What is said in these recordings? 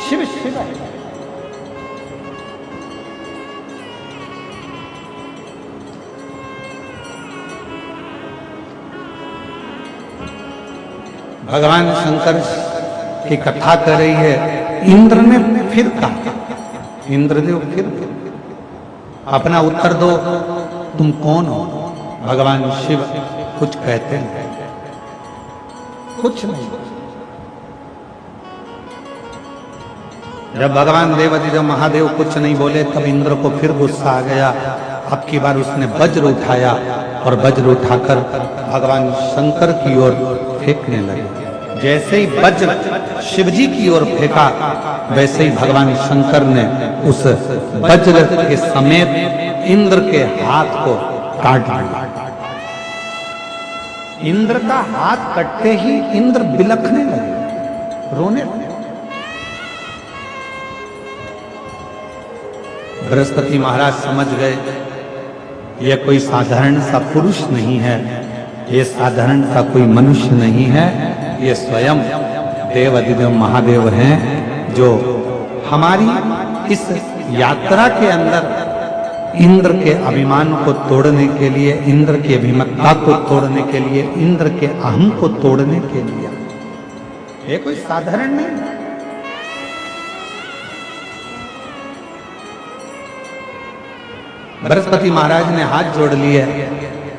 शिव शिव है। भगवान शंकर की कथा कर रही है। इंद्र ने फिर कहा, इंद्रदेव फिर अपना उत्तर दो, तुम कौन हो? भगवान शिव कुछ कहते हैं, कुछ नहीं। जब भगवान देवाधिदेव महादेव कुछ नहीं बोले तब इंद्र को फिर गुस्सा आ गया। अब की बार उसने वज्र उठाया और वज्र उठाकर भगवान शंकर की ओर फेंकने लगे। जैसे ही वज्र शिवजी की ओर फेंका वैसे ही भगवान शंकर ने उस वज्र के समेत इंद्र के हाथ को काट दिया। इंद्र का हाथ कटते ही इंद्र बिलखने लगे, रोने लगे। बृहस्पति महाराज समझ गए यह कोई साधारण सा पुरुष नहीं है, ये साधारण सा कोई मनुष्य नहीं है, ये स्वयं देवाधिदेव महादेव हैं जो हमारी इस यात्रा के अंदर इंद्र के अभिमान को तोड़ने के लिए, इंद्र की अभिमत्ता को तोड़ने के लिए, इंद्र के अहम को तोड़ने के लिए। ये कोई साधारण नहीं। बृहस्पति महाराज ने हाथ जोड़ लिए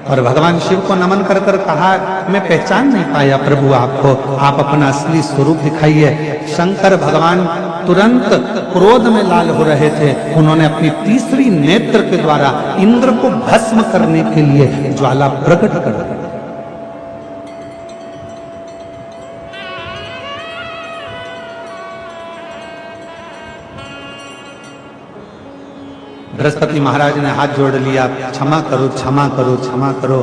और भगवान शिव को नमन कर कर कहा, मैं पहचान नहीं पाया प्रभु आपको, आप अपना असली स्वरूप दिखाइए। शंकर भगवान तुरंत क्रोध में लाल हो रहे थे। उन्होंने अपनी तीसरी नेत्र के द्वारा इंद्र को भस्म करने के लिए ज्वाला प्रकट कर दी। बृहस्पति महाराज ने हाथ जोड़ लिया, क्षमा करो क्षमा करो क्षमा करो।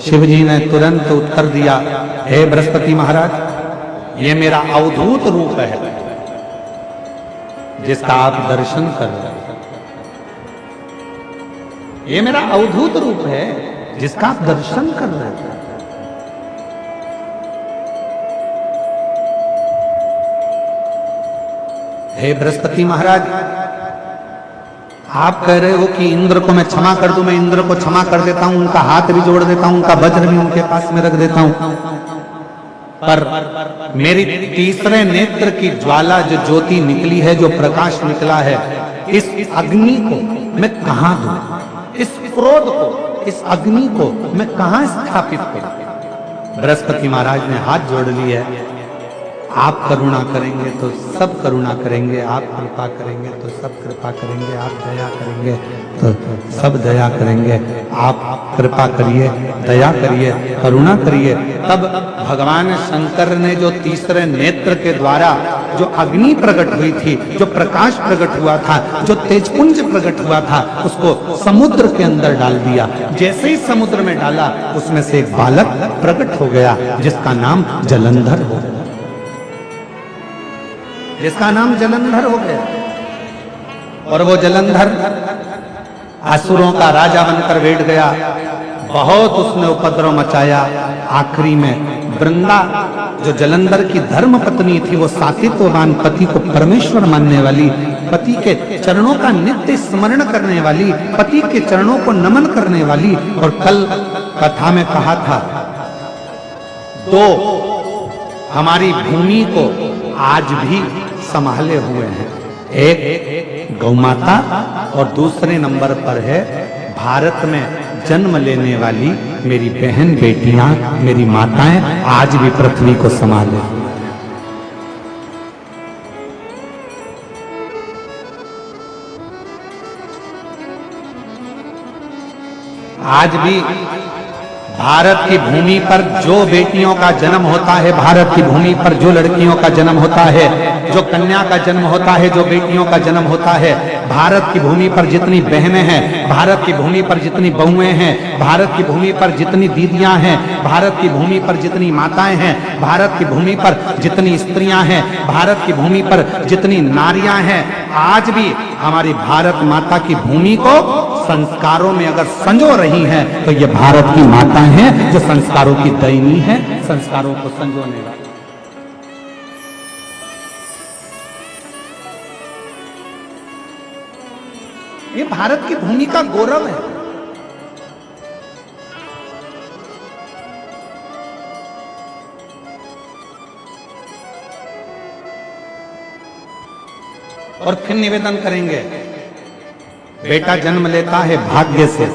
शिव जी ने तुरंत उत्तर दिया, हे बृहस्पति महाराज, ये मेरा अवधूत रूप है जिसका आप दर्शन कर रहे हैं। ये मेरा अवधूत रूप है जिसका आप दर्शन कर रहे हैं। हे बृहस्पति महाराज, आप कह रहे हो कि इंद्र को मैं क्षमा कर दूं, मैं इंद्र को क्षमा कर देता हूं, उनका हाथ भी जोड़ देता हूं, उनका वज्र भी उनके पास में रख देता हूं, पर मेरी तीसरे नेत्र की ज्वाला जो ज्योति निकली है, जो प्रकाश निकला है, इस अग्नि को मैं कहां दूं? इस क्रोध को, इस अग्नि को मैं कहां स्थापित करूं? बृहस्पति महाराज ने हाथ जोड़ लिए, आप करुणा करेंगे तो सब करुणा करेंगे, आप कृपा करेंगे तो सब कृपा करेंगे, आप दया करेंगे तो सब दया करेंगे। आप कृपा करिए, दया करिए, करुणा करिए। तब भगवान शंकर ने जो तीसरे नेत्र के द्वारा जो अग्नि प्रकट हुई थी, जो प्रकाश प्रकट हुआ था, जो तेजपुंज प्रकट हुआ था, उसको समुद्र के अंदर डाल दिया। जैसे ही समुद्र में डाला, उसमें से एक बालक प्रकट हो गया जिसका नाम जलंधर हो गया, जिसका नाम जलंधर हो गया। और वो जलंधर असुरों का राजा बनकर बैठ गया। बहुत उसने उपद्रव मचाया। आखिरी में वृंदा जो जलंधर की धर्म पत्नी थी, वो सात्वित्ववान पति को परमेश्वर मानने वाली, पति के चरणों का नित्य स्मरण करने वाली, पति के चरणों को नमन करने वाली। और कल कथा में कहा था, दो हमारी भूमि को आज भी संभाले हुए हैं, एक गौ माता और दूसरे नंबर पर है भारत में जन्म लेने वाली मेरी बहन बेटियां, मेरी माताएं आज भी पृथ्वी को संभाले। आज भी भारत की भूमि पर जो बेटियों का जन्म होता है, भारत की भूमि पर जो लड़कियों का जन्म होता है, जो कन्या का जन्म होता है, जो बेटियों का जन्म होता है, भारत की भूमि पर जितनी बहनें हैं, भारत की भूमि पर जितनी बहुएं हैं, भारत की भूमि पर जितनी दीदियां हैं, भारत की भूमि पर जितनी माताएं हैं, भारत की भूमि पर जितनी स्त्रियां हैं, भारत की भूमि पर जितनी नारियां हैं, आज भी हमारी भारत माता की भूमि को संस्कारों में अगर संजो रही हैं तो ये भारत की माता हैं जो संस्कारों की दैनी है, संस्कारों को संजोने वाली। ये भारत की भूमि का गौरव है। और फिर निवेदन करेंगे, बेटा जन्म लेता है भाग्य से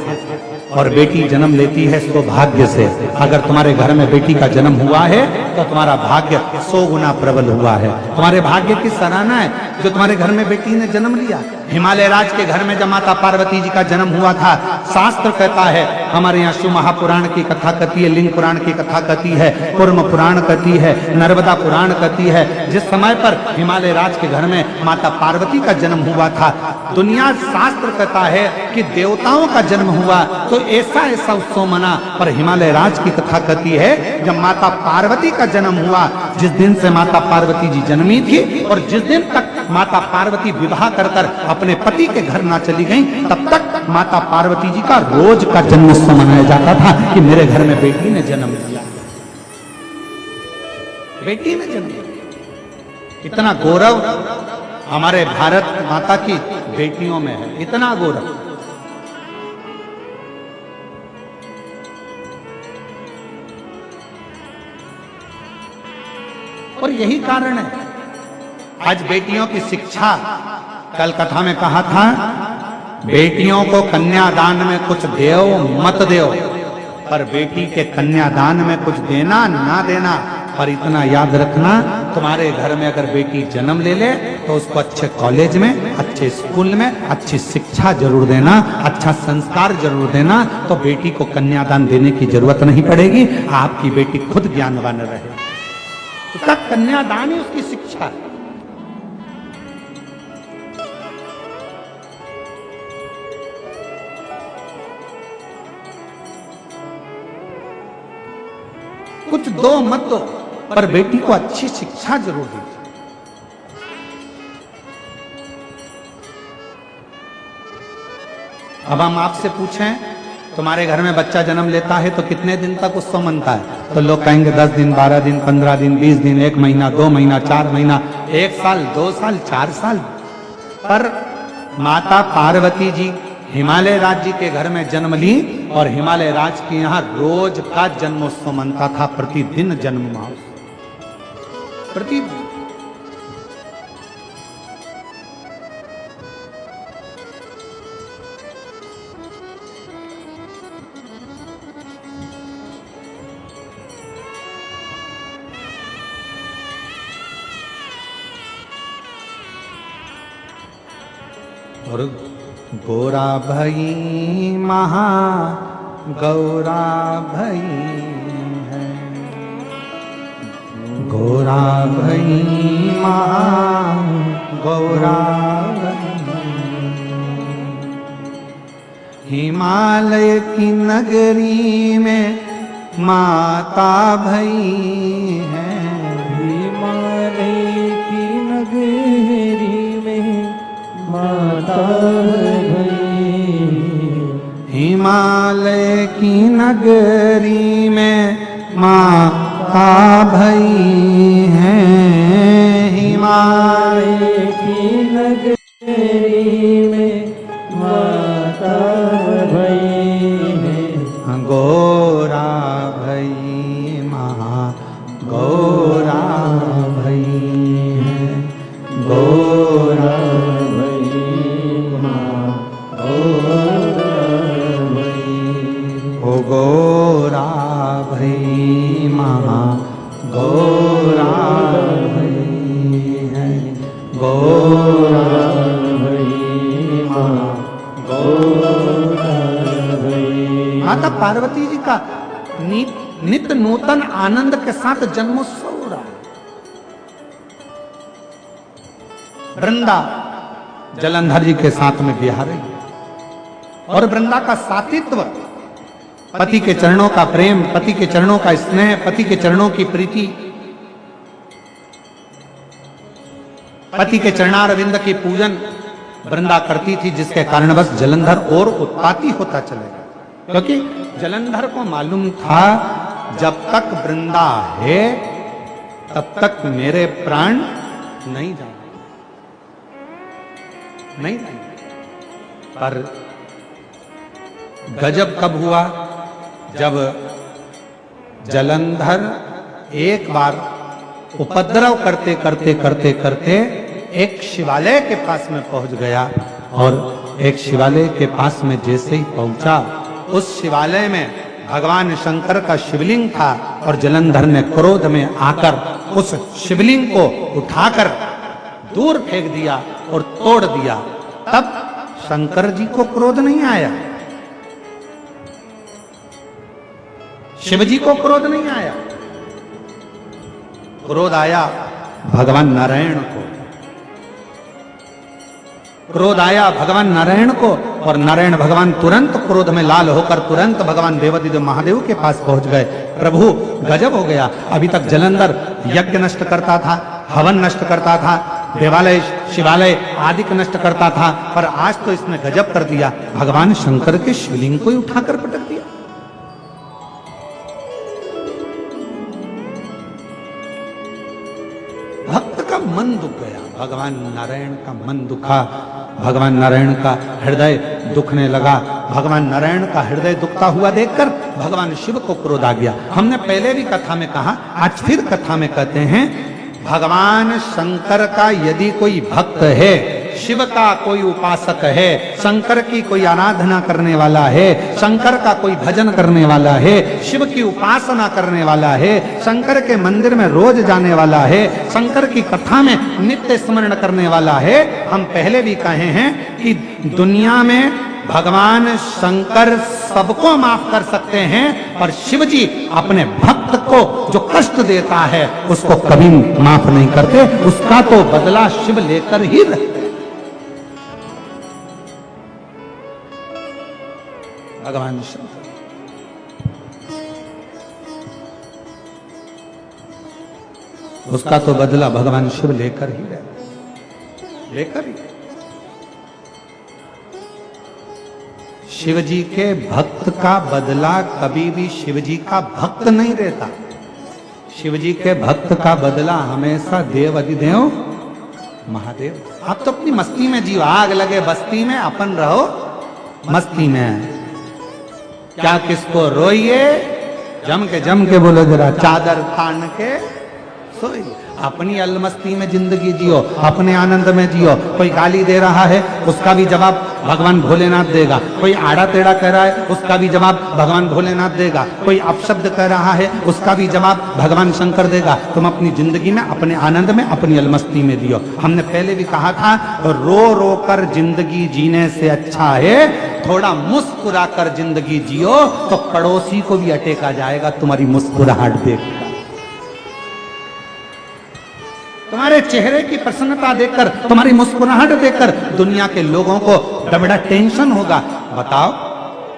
और बेटी जन्म लेती है सौभाग्य से। अगर तुम्हारे घर में बेटी का जन्म हुआ है तो तुम्हारा भाग्य 100 गुना प्रबल हुआ है। तुम्हारे भाग्य की सराहना है जो तुम्हारे घर में बेटी ने जन्म लिया। हिमालय राज के घर में जब माता पार्वती जी का जन्म हुआ था, शास्त्र कहता है, हमारे यहाँ शिव महापुराण की कथा कहती है, लिंग पुराण की कथा कहती है, कुर्म पुराण कहती है, नर्मदा पुराण कहती है, जिस समय पर हिमालय राज के घर में माता पार्वती का जन्म हुआ था, दुनिया शास्त्र कहता है कि देवताओं का जन्म हुआ तो ऐसा ऐसा उत्सव मना। पर हिमालय राज की कथा कहती है जब माता पार्वती का जन्म हुआ, जिस दिन से माता पार्वती जी जन्मी थी और जिस दिन तक माता पार्वती विवाह कर कर अपने पति के घर ना चली गई, तब तक माता पार्वती जी का रोज का जन्मोत्सव मनाया जाता था कि मेरे घर में बेटी ने जन्म लिया, बेटी ने जन्म लिया। इतना गौरव हमारे भारत माता की बेटियों में है, इतना गौरव। और यही कारण है आज बेटियों की शिक्षा, कल कथा में कहा था, बेटियों को कन्यादान में कुछ देओ मत देओ, पर बेटी के कन्यादान में कुछ देना ना देना। पर इतना याद रखना, तुम्हारे घर में अगर बेटी जन्म ले ले तो उसको अच्छे कॉलेज में, अच्छे स्कूल में अच्छी शिक्षा जरूर देना, अच्छा संस्कार जरूर देना, तो बेटी को कन्यादान देने की जरूरत नहीं पड़ेगी। आपकी बेटी खुद ज्ञानवान रहे, उसका कन्यादान ही उसकी शिक्षा है। कुछ दो मत दो, पर बेटी को अच्छी शिक्षा जरूर दीजिए। अब हम आपसे पूछें, तुम्हारे घर में बच्चा जन्म लेता है तो कितने दिन तक उत्सव मनता है? तो लोग कहेंगे 10 दिन, 12 दिन, 15 दिन, 20 दिन, 1 महीना, 2 महीना, 4 महीना, 1 साल, 2 साल, 4 साल। पर माता पार्वती जी हिमालय राज्य के घर में जन्म ली और हिमालय राज के यहाँ रोज का जन्मोत्सव मनता था, प्रतिदिन जन्म महोत्सव, प्रतिदिन। और गोरा भई महा गौरा भई है, गोरा भई महा गौरा भई, हिमालय की नगरी में माता भई है, हिमालय की नगरी में माता भई, हिमालय की नगरी में माता भई है, हिमालय की नगरी में माता भई है, गोरा भई महा गौरा भई है, गोरा गोरा भई महा गौरा भई है, गोरा भई महा गौरा भई। माता पार्वती जी का नित्य नूतन आनंद के साथ जन्मोत्सव हो रहा है। वृंदा जलंधर जी के साथ में बिहार है और वृंदा का सातित्व, पति के चरणों का प्रेम, पति के चरणों का स्नेह, पति के चरणों की प्रीति, पति के चरणारविंद की पूजन वृंदा करती थी, जिसके कारणवश जलंधर और उत्पाती होता चलेगा। क्योंकि जलंधर को मालूम था जब तक वृंदा है तब तक मेरे प्राण नहीं जाएंगे, नहीं जाएंगे। पर गजब कब हुआ, जब जलंधर एक बार उपद्रव करते करते करते करते एक शिवालय के पास में पहुंच गया, और एक शिवालय के पास में जैसे ही पहुंचा, उस शिवालय में भगवान शंकर का शिवलिंग था, और जलंधर ने क्रोध में आकर उस शिवलिंग को उठाकर दूर फेंक दिया और तोड़ दिया। तब शंकर जी को क्रोध नहीं आया, शिव जी को क्रोध नहीं आया, क्रोध आया भगवान नारायण को, क्रोध आया भगवान नारायण को। और नारायण भगवान तुरंत क्रोध में लाल होकर तुरंत भगवान देवादिदेव महादेव के पास पहुंच गए। प्रभु गजब हो गया, अभी तक जलंधर यज्ञ नष्ट करता था, हवन नष्ट करता था, देवालय शिवालय आदि को नष्ट करता था, पर आज तो इसने गजब कर दिया, भगवान शंकर के शिवलिंग को ही उठाकर पटक दिया। भक्त का मन दुख गया, भगवान नारायण का मन दुखा, भगवान नारायण का हृदय दुखने लगा। भगवान नारायण का हृदय दुखता हुआ देखकर भगवान शिव को क्रोध आ गया। हमने पहले भी कथा में कहा, आज फिर कथा में कहते हैं, भगवान शंकर का यदि कोई भक्त है, शिव का कोई उपासक है, शंकर की कोई आराधना करने वाला है, शंकर का कोई भजन करने वाला है, शिव की उपासना करने वाला है, शंकर के मंदिर में रोज जाने वाला है, शंकर की कथा में नित्य स्मरण करने वाला है। हम पहले भी कहे हैं कि दुनिया में भगवान शंकर सबको माफ कर सकते हैं, पर शिव जी अपने भक्त को जो कष्ट देता है उसको कभी माफ नहीं करते, उसका तो बदला शिव लेकर ही रहते। भगवान शंकर उसका तो बदला भगवान शिव लेकर ही रहते, लेकर ही। शिव जी के भक्त का बदला कभी भी शिव जी का भक्त नहीं रहता, शिव जी के भक्त का बदला हमेशा देव अधिदेव महादेव। आप तो अपनी मस्ती में जियो, आग लगे बस्ती में, अपन रहो मस्ती में, क्या किसको रोइए, जम के बोलो जरा, चादर तान के सोइए। अपनी अलमस्ती में जिंदगी जियो, अपने आनंद में जियो। कोई गाली दे रहा है उसका भी जवाब भगवान भोलेनाथ देगा, कोई आड़ा टेढ़ा कह रहा है उसका भी जवाब भगवान भोलेनाथ देगा, कोई अपशब्द कह रहा है उसका भी जवाब भगवान शंकर देगा। तुम अपनी जिंदगी में अपने आनंद में अपनी अलमस्ती में जियो। हमने पहले भी कहा था, रो रो कर जिंदगी जीने से अच्छा है थोड़ा मुस्कुरा कर जिंदगी जियो, तो पड़ोसी को भी अटेका जाएगा तुम्हारी मुस्कुराहट देखकर, तुम्हारे चेहरे की प्रसन्नता देखकर, तुम्हारी मुस्कुराहट देखकर दुनिया के लोगों को बड़ा टेंशन होगा। बताओ,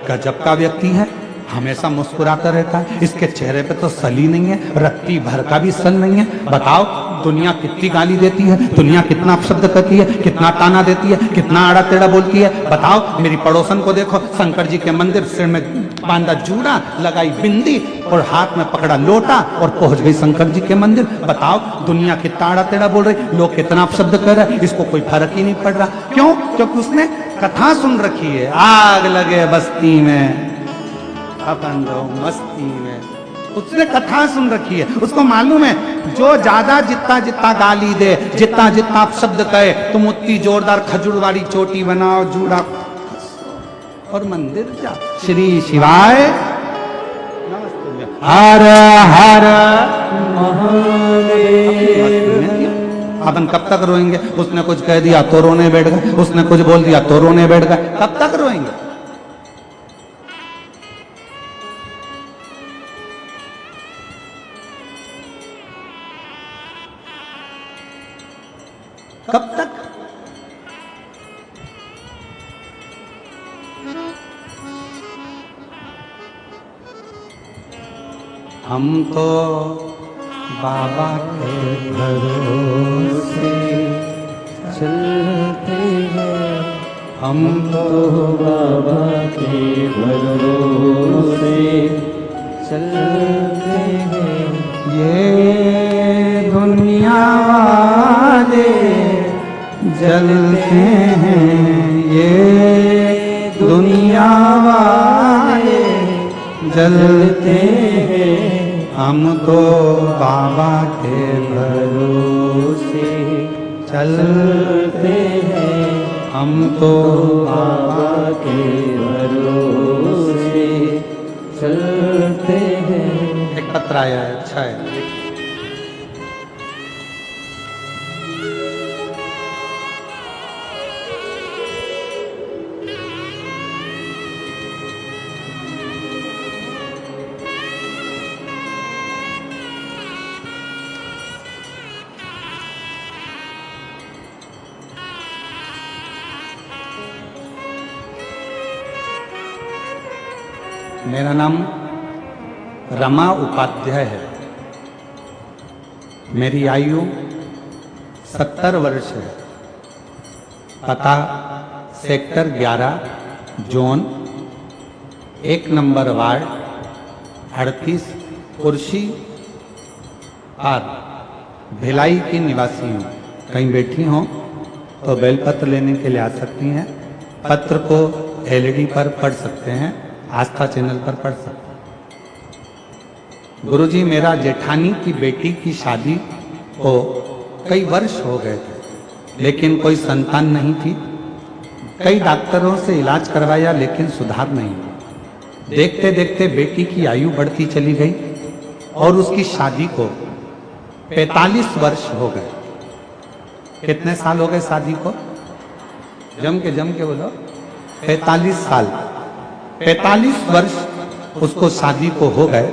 गजब का व्यक्ति है, हमेशा मुस्कुराता रहता है, इसके चेहरे पे तो सल ही नहीं है, रत्ती भर का भी सल नहीं है। बताओ, दुनिया कितनी गाली देती है, दुनिया कितना अपशब्द करती है, कितना ताना देती है, कितना आड़ा टेढ़ा बोलती है। बताओ, मेरी पड़ोसन को देखो, शंकर जी के मंदिर, सिर में बांधा जूड़ा, लगाई बिंदी और हाथ में पकड़ा लोटा और पहुंच गई शंकर जी के मंदिर। बताओ, दुनिया कितना आड़ा टेढ़ा बोल रही, लोग कितना अपशब्द कर रहे हैं, इसको कोई फर्क ही नहीं पड़ रहा। क्यों? क्योंकि उसने कथा सुन रखी है, आग लगे बस्ती में अपन रहो मस्ती में, उसने कथा सुन रखी है, उसको मालूम है जो ज्यादा जितना जितना गाली दे, जितना जितना शब्द कहे, तुम उतनी जोरदार खजूर वाली चोटी बनाओ, जूड़ा और मंदिर जा। श्री शिवाय हर हर महादेव। अपन कब तक रोएंगे? उसने कुछ कह दिया तो रोने बैठ गए, उसने कुछ बोल दिया तो रोने बैठ गए, कब तक रोएंगे? कब तक? हम तो बाबा के भरोसे चलते हैं, हम तो बाबा के भरोसे चलते हैं। ये दुनिया वाले जलते हैं ये दुनिया वाले, जलते हैं हम तो बाबा के भरोसे चलते हैं, हम तो बाबा के भरोसे चलते हैं। एक पत्र आया है, अच्छा है। मेरा नाम रमा उपाध्याय है। मेरी आयु 70 वर्ष है। पता सेक्टर 11 जोन 1 नंबर वार्ड 38 कुर्सी आर भिलाई की निवासी हूँ। कहीं बैठी हो तो बेलपत्र लेने के लिए आ सकती हैं। पत्र को एलईडी पर पढ़ सकते हैं, आस्था चैनल पर पढ़ सकते हैं। गुरुजी, मेरा जेठानी की बेटी की शादी को कई वर्ष हो गए थे, लेकिन कोई संतान नहीं थी। कई डॉक्टरों से इलाज करवाया लेकिन सुधार नहीं हुआ। देखते देखते बेटी की आयु बढ़ती चली गई और उसकी शादी को 45 वर्ष हो गए। कितने साल हो गए शादी को? जम के बोलो। 45 साल। 45 वर्ष उसको शादी को हो गए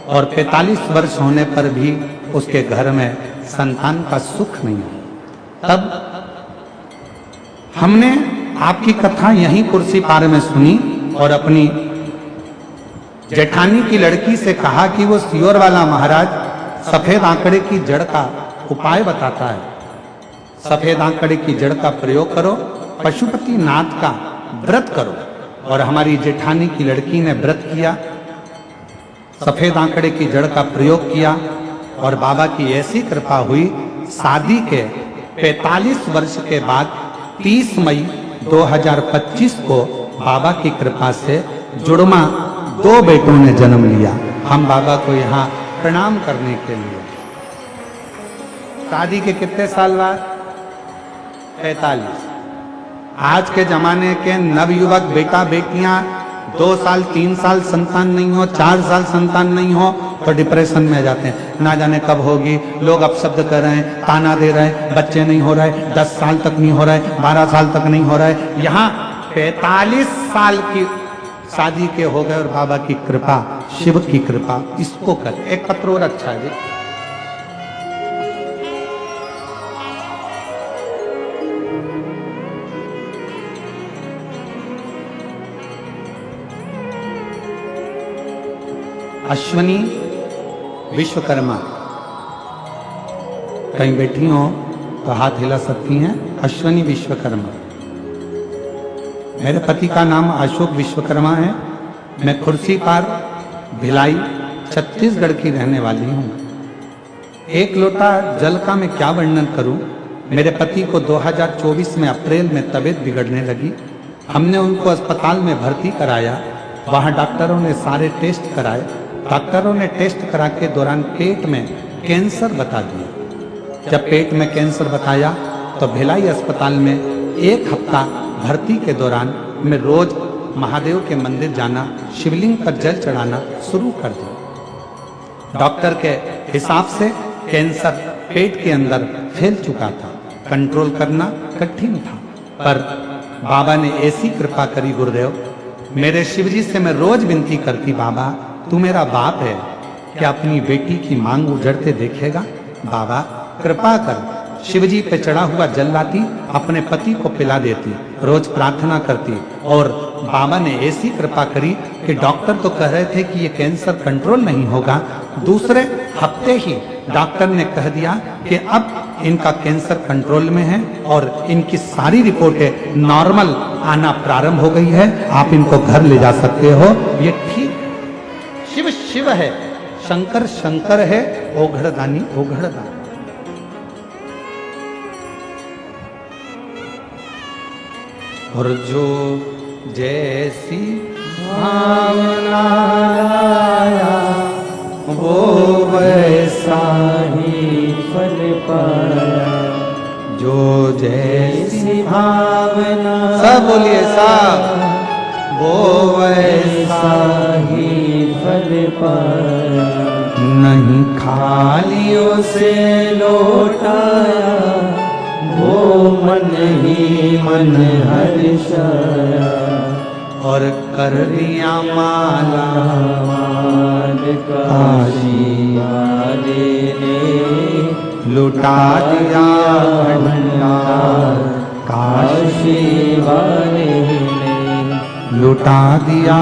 और 45 वर्ष होने पर भी उसके घर में संतान का सुख नहीं है। तब हमने आपकी कथा यहीं कुर्सी पार में सुनी और अपनी जेठानी की लड़की से कहा कि वो सियोर वाला महाराज सफेद आंकड़े की जड़ का उपाय बताता है। सफेद आंकड़े की जड़ का प्रयोग करो, पशुपति नाथ का व्रत करो। और हमारी जेठानी की लड़की ने व्रत किया, सफेद आंकड़े की जड़ का प्रयोग किया और बाबा की ऐसी कृपा हुई, शादी के 45 वर्ष के बाद 30 मई 2025 को बाबा की कृपा से जुड़वा 2 बेटों ने जन्म लिया। हम बाबा को यहाँ प्रणाम करने के लिए। शादी के कितने साल बाद? 45। आज के जमाने के नवयुवक बेटा बेटियां 2 साल 3 साल संतान नहीं हो, 4 साल संतान नहीं हो तो डिप्रेशन में आ जाते हैं। ना जाने कब होगी, लोग अपशब्द कर रहे हैं, ताना दे रहे हैं, बच्चे नहीं हो रहे, 10 साल तक नहीं हो रहे, 12 साल तक नहीं हो रहे। यहाँ 45 साल की शादी के हो गए और बाबा की कृपा, शिव की कृपा, इसको कर। एक पत्र और अच्छा है जी। अश्वनी विश्वकर्मा, कहीं बैठी हो तो हाथ हिला सकती हैं। अश्वनी विश्वकर्मा। मेरे पति का नाम अशोक विश्वकर्मा है। मैं खुर्सी पार भिलाई छत्तीसगढ़ की रहने वाली हूँ। एक लोटा जल का मैं क्या वर्णन करूं। मेरे पति को 2024 में अप्रैल में तबीयत बिगड़ने लगी। हमने उनको अस्पताल में भर्ती कराया। वहां डॉक्टरों ने सारे टेस्ट कराए। डॉक्टरों ने टेस्ट करा के दौरान पेट में कैंसर बता दिया। जब पेट में कैंसर बताया तो भिलाई अस्पताल में 1 हफ्ता भर्ती के दौरान मैं रोज महादेव के मंदिर जाना, शिवलिंग पर जल चढ़ाना शुरू कर दिया। डॉक्टर के हिसाब से कैंसर पेट के अंदर फैल चुका था। कंट्रोल करना कठिन था, पर बाबा ने ऐसी कृपा करी गुरुदेव। मेरे शिवजी से मैं रोज विनती करती, बाबा तू मेरा बाप है, क्या अपनी बेटी की मांग उजड़ते देखेगा? बाबा कृपा कर। शिवजी पे चढ़ा हुआ जल लाती, अपने पति को पिला देती, रोज प्रार्थना करती। और बाबा ने ऐसी कृपा करी कि डॉक्टर तो कह रहे थे कि ये कैंसर कंट्रोल नहीं होगा। दूसरे हफ्ते ही डॉक्टर ने कह दिया कि अब इनका कैंसर कंट्रोल में है और इनकी सारी रिपोर्टें नॉर्मल आना प्रारंभ हो गई है। आप इनको घर ले जा सकते हो। ये ठीक, शिव शिव है, शंकर शंकर है, ओघड़दानी ओघड़दानी। और जो जैसी भावना लाया वो वैसा ही फल पाया, जो जैसी भावना सब बोलिए सब, वो वैसा ही फल पाया, नहीं खालियों से लौटाया, वो मन ही मन हर्षाया, और कर दिया माला मान काशी वाले ने लुटा दिया भंडार, काशी वाले ने लुटा दिया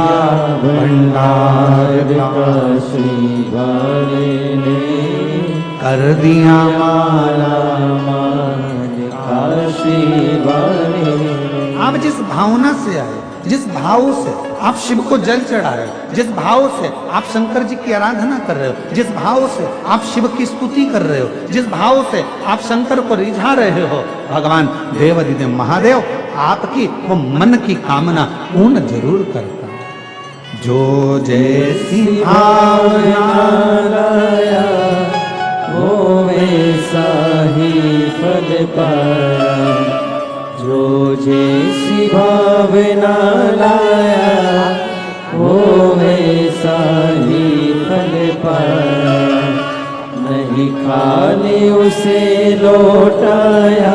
भंडार, काशी वाले ने कर दिया माला मान काशी वाले ने। आप जिस भावना से आए, जिस भाव से आप शिव को जल चढ़ा रहे हो, जिस भाव से आप शंकर जी की आराधना कर रहे हो, जिस भाव से आप शिव की स्तुति कर रहे हो, जिस भाव से आप शंकर को रिझा रहे हो, भगवान देवाधिदेव महादेव आपकी वो मन की कामना पूर्ण जरूर करता है। जो जैसी भावना लाया वो वैसा ही फल पाया, जो जैसी भावना लाया वो वैसा ही फल पाया, नहीं खाली उसे लौटाया,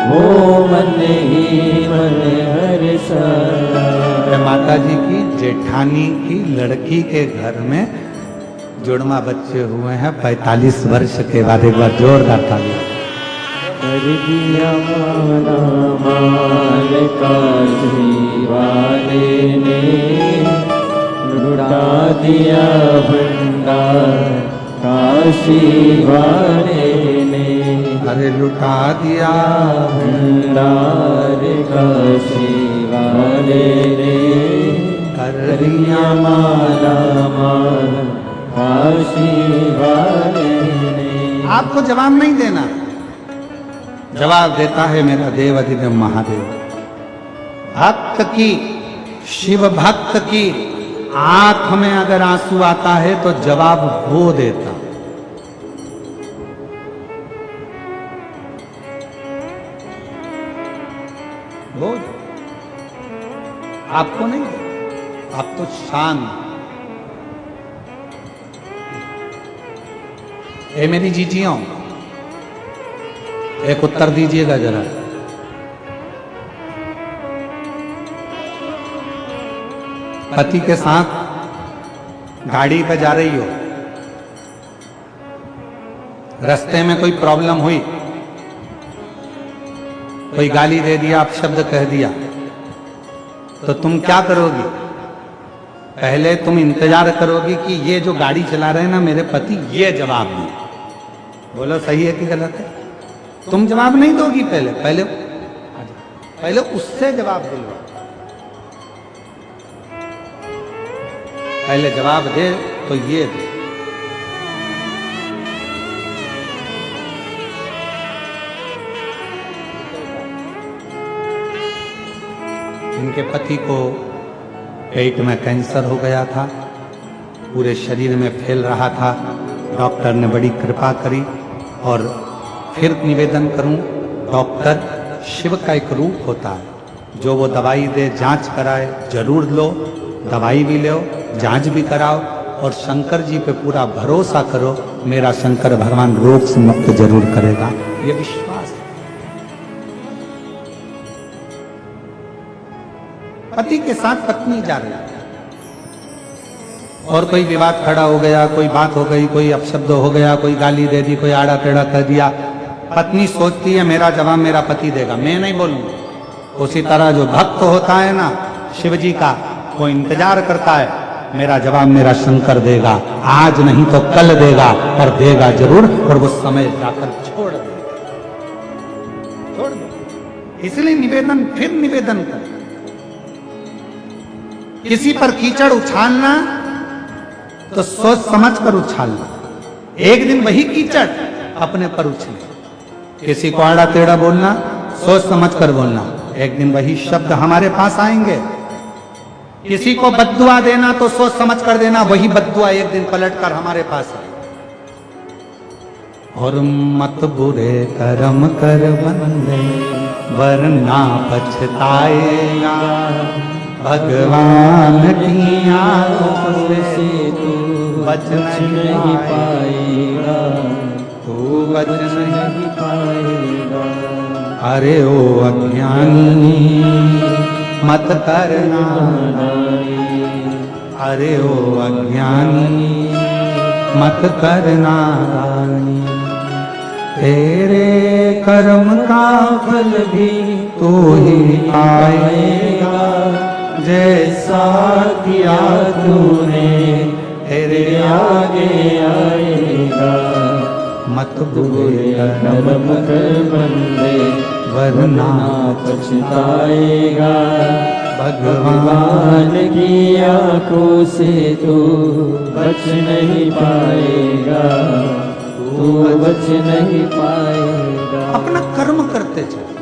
वो मन ही मन हर्षाया। माता जी की जेठानी की लड़की के घर में जुड़वा बच्चे हुए हैं 45 वर्ष के बाद। एक बार जोरदार ताली। कर दिया माला माल काशी वाले ने, लुटा दिया भंडार काशी वाले ने, अरे लुटा दिया भंडार काशी वाले ने, कर दिया माला माल काशी वाले ने। आपको जवाब नहीं देना, जवाब देता है मेरा देवाधिदेव महादेव। भक्त की, शिव भक्त की आंख में अगर आंसू आता है तो जवाब वो देता। वो आपको नहीं, आप तो शांत। ए मेरी जीजियों, एक उत्तर दीजिएगा जरा। पति के साथ गाड़ी पे जा रही हो, रास्ते में कोई प्रॉब्लम हुई, कोई गाली दे दिया, आप शब्द कह दिया, तो तुम क्या करोगी? पहले तुम इंतजार करोगी कि ये जो गाड़ी चला रहे हैं ना मेरे पति, ये जवाब दें। बोलो सही है कि गलत है? तुम जवाब नहीं दोगी, पहले उससे जवाब दिलवा। पहले जवाब दे तो ये दे। इनके पति को पेट में कैंसर हो गया था, पूरे शरीर में फैल रहा था। डॉक्टर ने बड़ी कृपा करी। और फिर निवेदन करूं, डॉक्टर शिव का एक रूप होता है, जो वो दवाई दे, जांच कराए, जरूर लो, दवाई भी लो, जांच भी कराओ, और शंकर जी पे पूरा भरोसा करो, मेरा शंकर भगवान रोग से मुक्त जरूर करेगा, ये विश्वास है। पति के साथ पत्नी जा रही है और कोई विवाद खड़ा हो गया, कोई बात हो गई, कोई अपशब्द हो गया, कोई गाली दे दी, कोई आड़ा टेढ़ा कर दिया। पत्नी सोचती है मेरा जवाब मेरा पति देगा, मैं नहीं बोलूंगा। उसी तरह जो भक्त होता है ना शिव जी का, वो इंतजार करता है मेरा जवाब मेरा शंकर देगा, आज नहीं तो कल देगा, और देगा जरूर, और वो समय जाकर छोड़ देगा। इसलिए निवेदन, फिर निवेदन कर, किसी पर कीचड़ उछालना तो सोच समझ कर उछालना। एक दिन वही कीचड़ अपने पर उछले। किसी को आड़ा टेढ़ा बोलना सोच समझ कर बोलना, एक दिन वही शब्द हमारे पास आएंगे। किसी को बद्दुआ देना तो सोच समझ कर देना, वही बद्दुआ एक दिन पलट कर हमारे पास आए। और मत बुरे कर्म कर बंदे वरना पछताएगा, भगवान की आंखों से तू बच नहीं पाएगा, तू बच नहीं पाएगा। अरे ओ अज्ञानी मत करना, अरे ओ अज्ञानी मत करना, तेरे कर्म का फल भी तू ही पाएगा, जैसा किया तूने तेरे आगे आएगा। मत बुरे कर्म कर बंदे वरना पछताएगा, भगवान की आंखों से तू बच नहीं पाएगा, तू बच नहीं पाएगा। अपना कर्म करते चल।